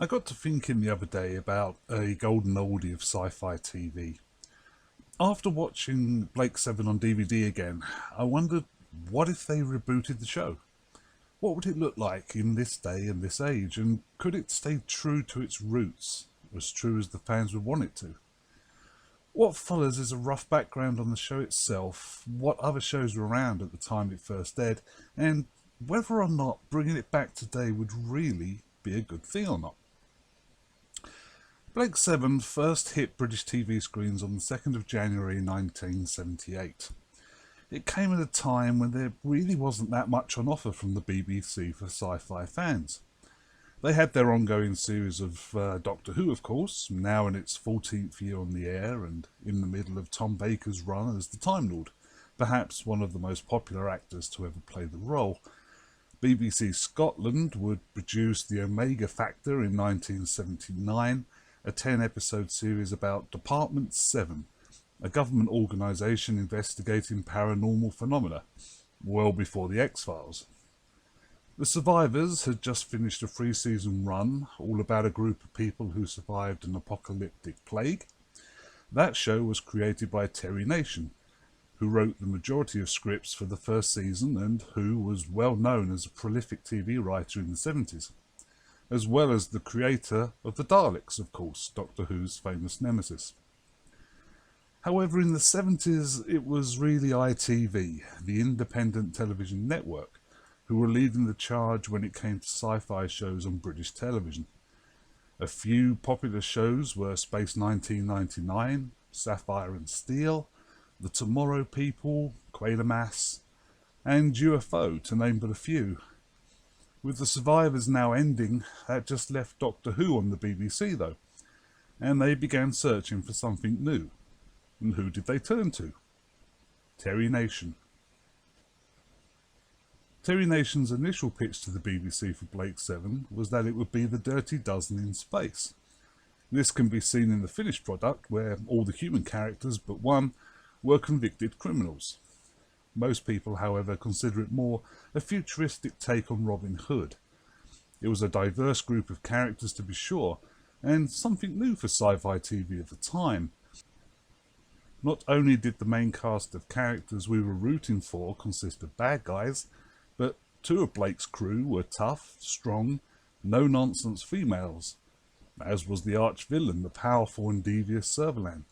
I got to thinking the other day about a golden oldie of sci-fi TV. After watching Blake 7 on DVD again, I wondered, what if they rebooted the show? What would it look like in this day and this age, and could it stay true to its roots, as true as the fans would want it to? What follows is a rough background on the show itself, what other shows were around at the time it first aired, and whether or not bringing it back today would really be a good thing or not. Blake 7 first hit British TV screens on the 2nd of January 1978. It came at a time when there really wasn't that much on offer from the BBC for sci-fi fans. They had their ongoing series of Doctor Who, of course, now in its 14th year on the air and in the middle of Tom Baker's run as the Time Lord, perhaps one of the most popular actors to ever play the role. BBC Scotland would produce The Omega Factor in 1979, a 10-episode series about Department 7, a government organisation investigating paranormal phenomena, well before the X-Files. The Survivors had just finished a 3-season run, all about a group of people who survived an apocalyptic plague. That show was created by Terry Nation, who wrote the majority of scripts for the first season and who was well known as a prolific TV writer in the 70s. As well as the creator of the Daleks, of course, Doctor Who's famous nemesis. However, in the 70s, it was really ITV, the independent television network, who were leading the charge when it came to sci-fi shows on British television. A few popular shows were Space 1999, Sapphire and Steel, The Tomorrow People, Quatermass, and UFO, to name but a few. With The Survivors now ending, that just left Doctor Who on the BBC though, and they began searching for something new. And who did they turn to? Terry Nation. Terry Nation's initial pitch to the BBC for Blake 7 was that it would be the Dirty Dozen in space. This can be seen in the finished product, where all the human characters but one were convicted criminals. Most people, however, consider it more a futuristic take on Robin Hood. It was a diverse group of characters to be sure, and something new for sci-fi TV at the time. Not only did the main cast of characters we were rooting for consist of bad guys, but two of Blake's crew were tough, strong, no-nonsense females, as was the arch-villain, the powerful and devious Servalan.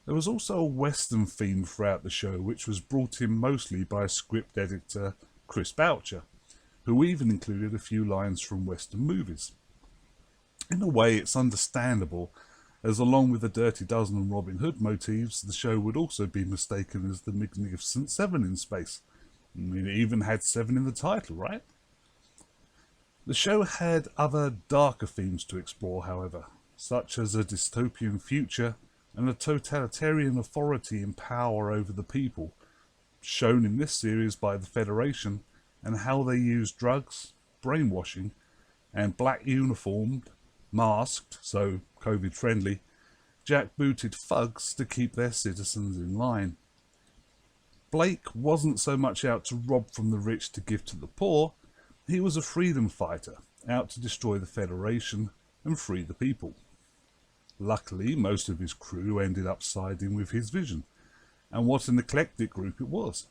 There was also a Western theme throughout the show, which was brought in mostly by script editor Chris Boucher, who even included a few lines from Western movies. In a way, it's understandable, as along with the Dirty Dozen and Robin Hood motifs, the show would also be mistaken as the Magnificent Seven in space. I mean, it even had 7 in the title, right? The show had other darker themes to explore, however, such as a dystopian future and a totalitarian authority and power over the people, shown in this series by the Federation, and how they used drugs, brainwashing, and black uniformed, masked, so COVID friendly, jackbooted thugs to keep their citizens in line. Blake wasn't so much out to rob from the rich to give to the poor, he was a freedom fighter, out to destroy the Federation and free the people. Luckily, most of his crew ended up siding with his vision, and what an eclectic group it was.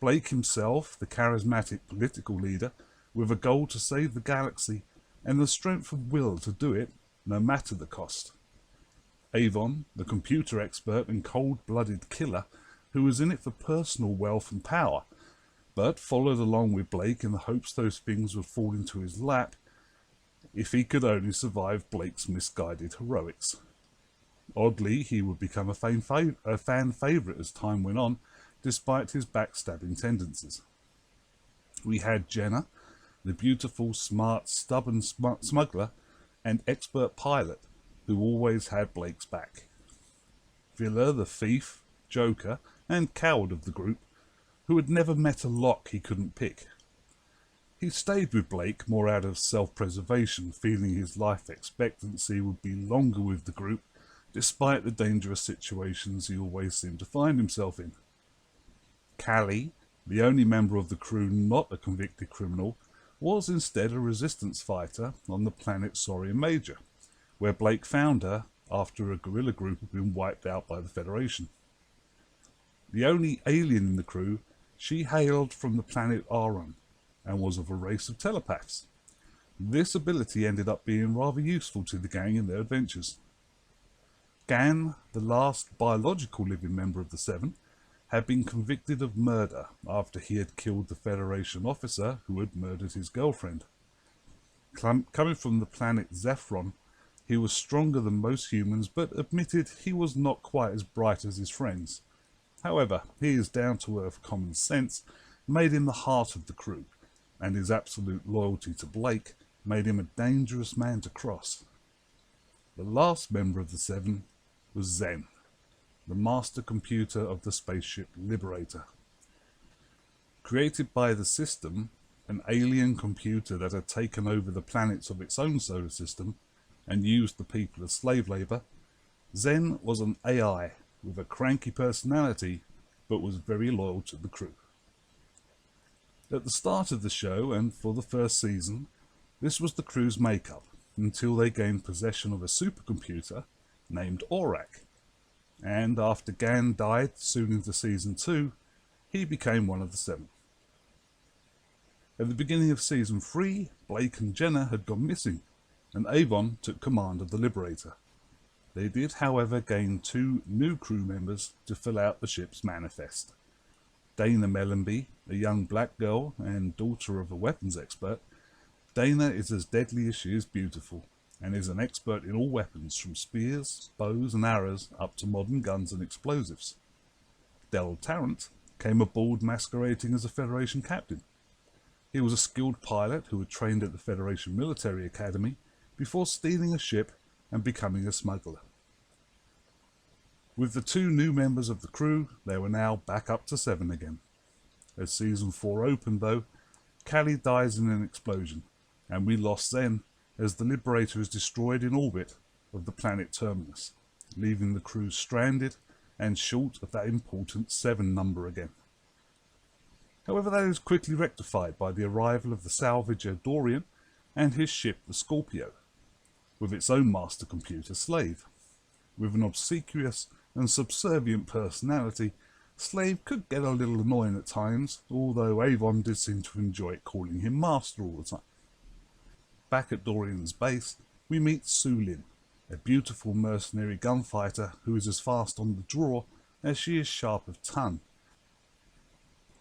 Blake himself, the charismatic political leader, with a goal to save the galaxy and the strength of will to do it, no matter the cost. Avon, the computer expert and cold-blooded killer, who was in it for personal wealth and power, but followed along with Blake in the hopes those things would fall into his lap if he could only survive Blake's misguided heroics. Oddly, he would become a fan favourite as time went on, despite his backstabbing tendencies. We had Jenna, the beautiful, smart, stubborn smuggler and expert pilot, who always had Blake's back. Villa, the thief, joker, and coward of the group, who had never met a lock he couldn't pick. He stayed with Blake more out of self-preservation, feeling his life expectancy would be longer with the group, despite the dangerous situations he always seemed to find himself in. Callie, the only member of the crew not a convicted criminal, was instead a resistance fighter on the planet Saurian Major, where Blake found her after a guerrilla group had been wiped out by the Federation. The only alien in the crew, she hailed from the planet Aron and was of a race of telepaths. This ability ended up being rather useful to the gang in their adventures. Gan, the last biological living member of the Seven, had been convicted of murder after he had killed the Federation officer who had murdered his girlfriend. Coming from the planet Zephron, he was stronger than most humans, but admitted he was not quite as bright as his friends. However, his down-to-earth common sense made him the heart of the crew, and his absolute loyalty to Blake made him a dangerous man to cross. The last member of the Seven was Zen, the master computer of the spaceship Liberator. Created by the system, an alien computer that had taken over the planets of its own solar system and used the people as slave labour, Zen was an AI with a cranky personality, but was very loyal to the crew. At the start of the show, and for the first season, this was the crew's makeup, until they gained possession of a supercomputer named Aurak, and after Gan died soon into season 2, he became one of the Seven. At the beginning of season 3, Blake and Jenna had gone missing, and Avon took command of the Liberator. They did, however, gain 2 new crew members to fill out the ship's manifest. Dana Mellenby, a young black girl and daughter of a weapons expert. Dana is as deadly as she is beautiful, and is an expert in all weapons from spears, bows and arrows up to modern guns and explosives. Del Tarrant came aboard masquerading as a Federation captain. He was a skilled pilot who had trained at the Federation Military Academy before stealing a ship and becoming a smuggler. With the 2 new members of the crew, they were now back up to 7 again. As season 4 opened though, Callie dies in an explosion, and we lost Zen as the Liberator is destroyed in orbit of the planet Terminus, leaving the crew stranded and short of that important 7 number again. However, that is quickly rectified by the arrival of the salvager Dorian and his ship the Scorpio, with its own master computer Slave. With an obsequious and subservient personality, Slave could get a little annoying at times, although Avon did seem to enjoy calling him master all the time. Back at Dorian's base, we meet Sulin, a beautiful mercenary gunfighter who is as fast on the draw as she is sharp of tongue.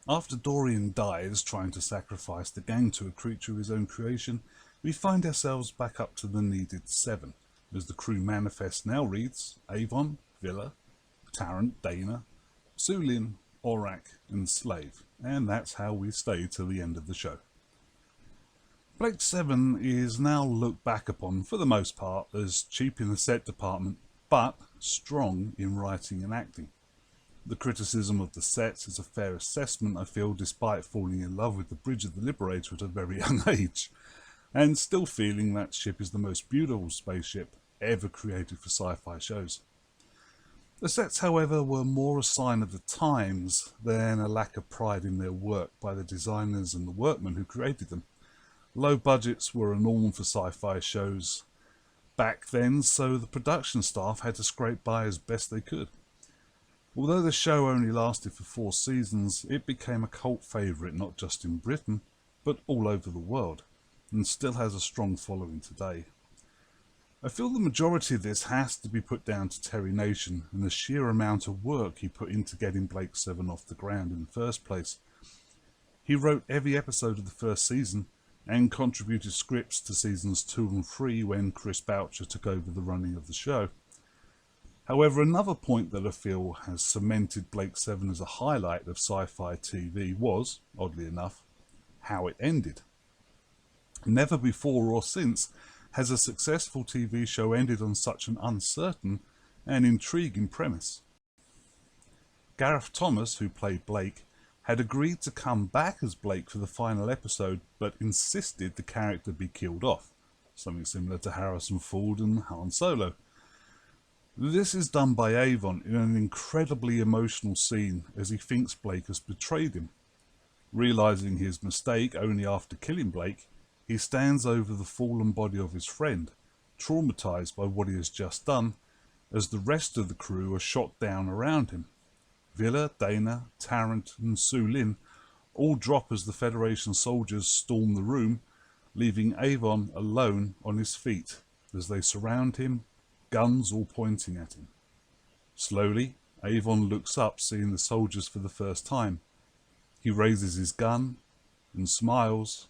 After Dorian dies trying to sacrifice the gang to a creature of his own creation, we find ourselves back up to the needed 7, as the crew manifest now reads Avon, Villa, Tarrant, Dana, Sulin, Aurak and Slave, and that's how we stay till the end of the show. Blake 7 is now looked back upon, for the most part, as cheap in the set department, but strong in writing and acting. The criticism of the sets is a fair assessment, I feel, despite falling in love with the Bridge of the Liberator at a very young age, and still feeling that ship is the most beautiful spaceship ever created for sci-fi shows. The sets, however, were more a sign of the times than a lack of pride in their work by the designers and the workmen who created them. Low budgets were a norm for sci-fi shows back then, so the production staff had to scrape by as best they could. Although the show only lasted for 4 seasons, it became a cult favourite not just in Britain, but all over the world, and still has a strong following today. I feel the majority of this has to be put down to Terry Nation and the sheer amount of work he put into getting Blake 7 off the ground in the first place. He wrote every episode of the first season and contributed scripts to seasons 2 and 3 when Chris Boucher took over the running of the show. However, another point that I feel has cemented Blake 7 as a highlight of sci-fi TV was, oddly enough, how it ended. Never before or since has a successful TV show ended on such an uncertain and intriguing premise. Gareth Thomas, who played Blake, had agreed to come back as Blake for the final episode, but insisted the character be killed off, something similar to Harrison Ford and Han Solo. This is done by Avon in an incredibly emotional scene as he thinks Blake has betrayed him. Realising his mistake only after killing Blake, He stands over the fallen body of his friend, traumatized by what he has just done, as the rest of the crew are shot down around him. Villa, Dana, Tarrant and Su Lin all drop as the Federation soldiers storm the room, leaving Avon alone on his feet as they surround him, guns all pointing at him. Slowly, Avon looks up, seeing the soldiers for the first time. He raises his gun and smiles.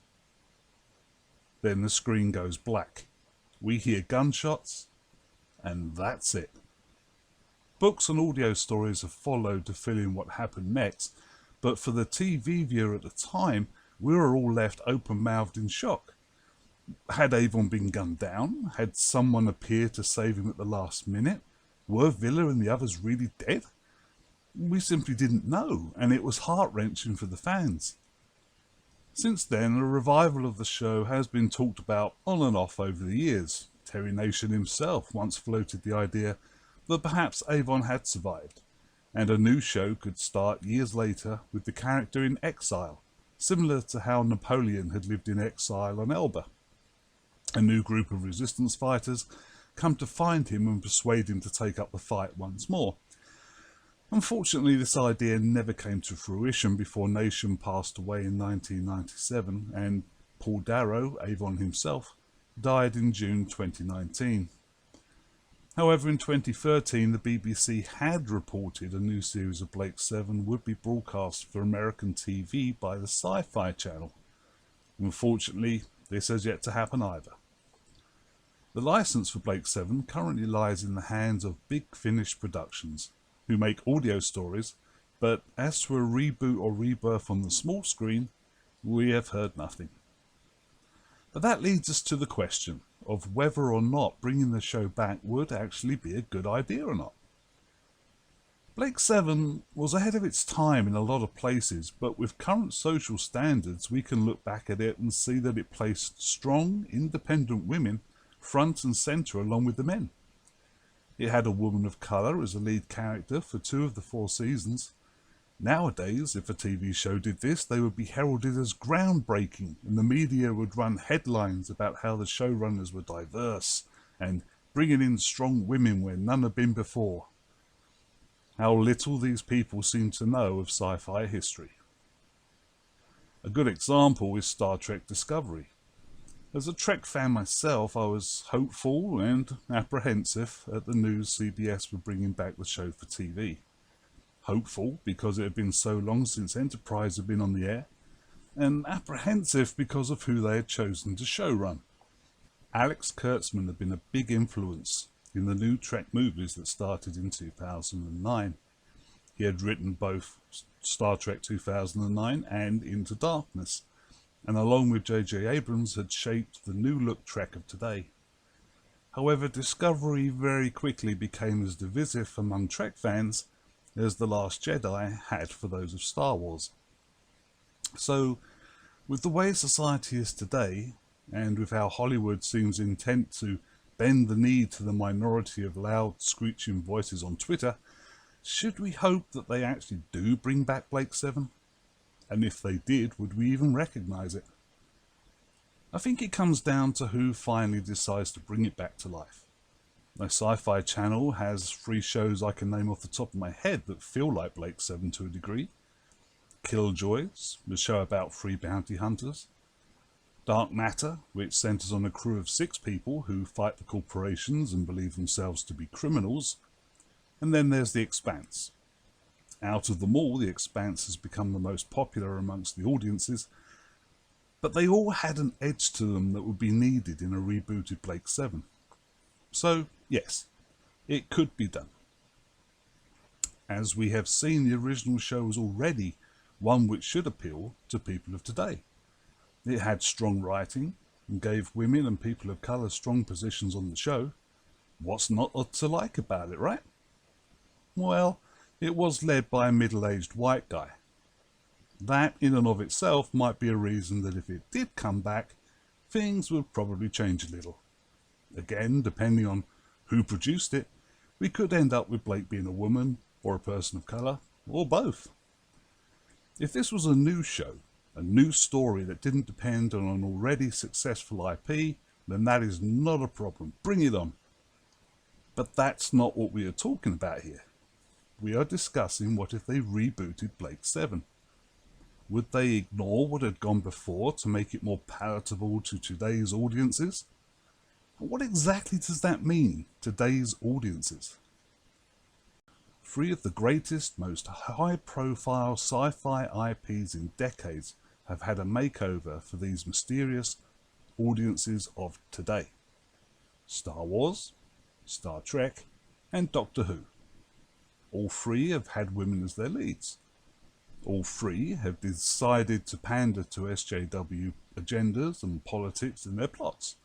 Then the screen goes black. We hear gunshots, and that's it. Books and audio stories have followed to fill in what happened next, but for the TV viewer at the time, we were all left open-mouthed in shock. Had Avon been gunned down? Had someone appeared to save him at the last minute? Were Villa and the others really dead? We simply didn't know, and it was heart-wrenching for the fans. Since then, a revival of the show has been talked about on and off over the years. Terry Nation himself once floated the idea that perhaps Avon had survived, and a new show could start years later with the character in exile, similar to how Napoleon had lived in exile on Elba. A new group of resistance fighters come to find him and persuade him to take up the fight once more. Unfortunately, this idea never came to fruition before Nation passed away in 1997 and Paul Darrow, Avon himself, died in June 2019. However, in 2013, the BBC had reported a new series of Blake 7 would be broadcast for American TV by the Sci-Fi channel. Unfortunately, this has yet to happen either. The license for Blake 7 currently lies in the hands of Big Finish Productions, who make audio stories, but as to a reboot or rebirth on the small screen, we have heard nothing. But that leads us to the question of whether or not bringing the show back would actually be a good idea or not. Blake 7 was ahead of its time in a lot of places, but with current social standards we can look back at it and see that it placed strong, independent women front and centre along with the men. It had a woman of colour as a lead character for 2 of the 4 seasons. Nowadays, if a TV show did this, they would be heralded as groundbreaking, and the media would run headlines about how the showrunners were diverse and bringing in strong women where none had been before. How little these people seem to know of sci-fi history. A good example is Star Trek Discovery. As a Trek fan myself, I was hopeful and apprehensive at the news CBS were bringing back the show for TV. Hopeful because it had been so long since Enterprise had been on the air, and apprehensive because of who they had chosen to showrun. Alex Kurtzman had been a big influence in the new Trek movies that started in 2009. He had written both Star Trek 2009 and Into Darkness, and along with J.J. Abrams had shaped the new look Trek of today. However, Discovery very quickly became as divisive among Trek fans as The Last Jedi had for those of Star Wars. So, with the way society is today, and with how Hollywood seems intent to bend the knee to the minority of loud, screeching voices on Twitter, should we hope that they actually do bring back Blake 7? And if they did, would we even recognise it? I think it comes down to who finally decides to bring it back to life. The Sci-Fi channel has 3 shows I can name off the top of my head that feel like Blake 7 to a degree. Killjoys, the show about 3 bounty hunters. Dark Matter, which centres on a crew of 6 people who fight the corporations and believe themselves to be criminals. And then there's The Expanse. Out of them all, The Expanse has become the most popular amongst the audiences, but they all had an edge to them that would be needed in a rebooted Blake 7. So, yes, it could be done. As we have seen, the original show was already one which should appeal to people of today. It had strong writing and gave women and people of colour strong positions on the show. What's not to like about it, right? Well, it was led by a middle-aged white guy. That in and of itself might be a reason that if it did come back, things would probably change a little. Again, depending on who produced it, we could end up with Blake being a woman, or a person of colour, or both. If this was a new show, a new story that didn't depend on an already successful IP, then that is not a problem. Bring it on. But that's not what we are talking about here. We are discussing what if they rebooted Blake 7. Would they ignore what had gone before to make it more palatable to today's audiences? What exactly does that mean, today's audiences? Three of the greatest, most high-profile sci-fi IPs in decades have had a makeover for these mysterious audiences of today. Star Wars, Star Trek, and Doctor Who. All three have had women as their leads. All three have decided to pander to SJW agendas and politics in their plots.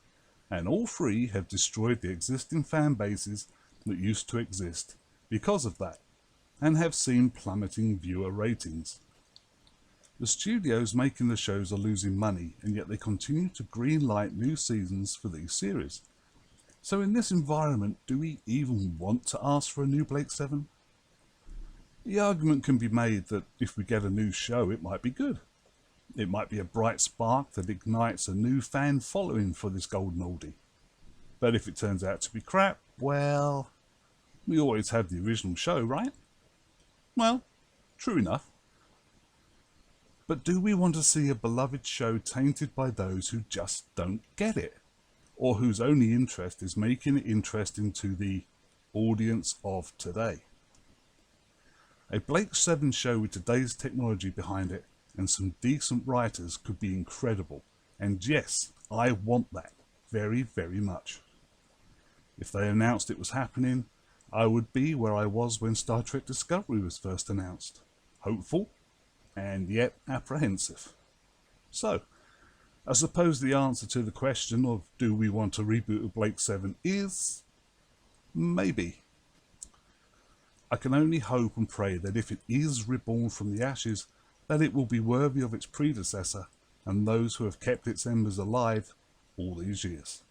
And all three have destroyed the existing fan bases that used to exist because of that, and have seen plummeting viewer ratings. The studios making the shows are losing money, and yet they continue to greenlight new seasons for these series. So in this environment, do we even want to ask for a new Blake 7? The argument can be made that if we get a new show, it might be good. It might be a bright spark that ignites a new fan following for this golden oldie. But if it turns out to be crap, well, we always have the original show, right? Well, true enough. But do we want to see a beloved show tainted by those who just don't get it? Or whose only interest is making it interesting to the audience of today? A Blake 7 show with today's technology behind it and some decent writers could be incredible. And yes, I want that very, very much. If they announced it was happening, I would be where I was when Star Trek Discovery was first announced. Hopeful, and yet apprehensive. So, I suppose the answer to the question of do we want a reboot of Blake 7 is maybe. I can only hope and pray that if it is reborn from the ashes, that it will be worthy of its predecessor and those who have kept its embers alive all these years.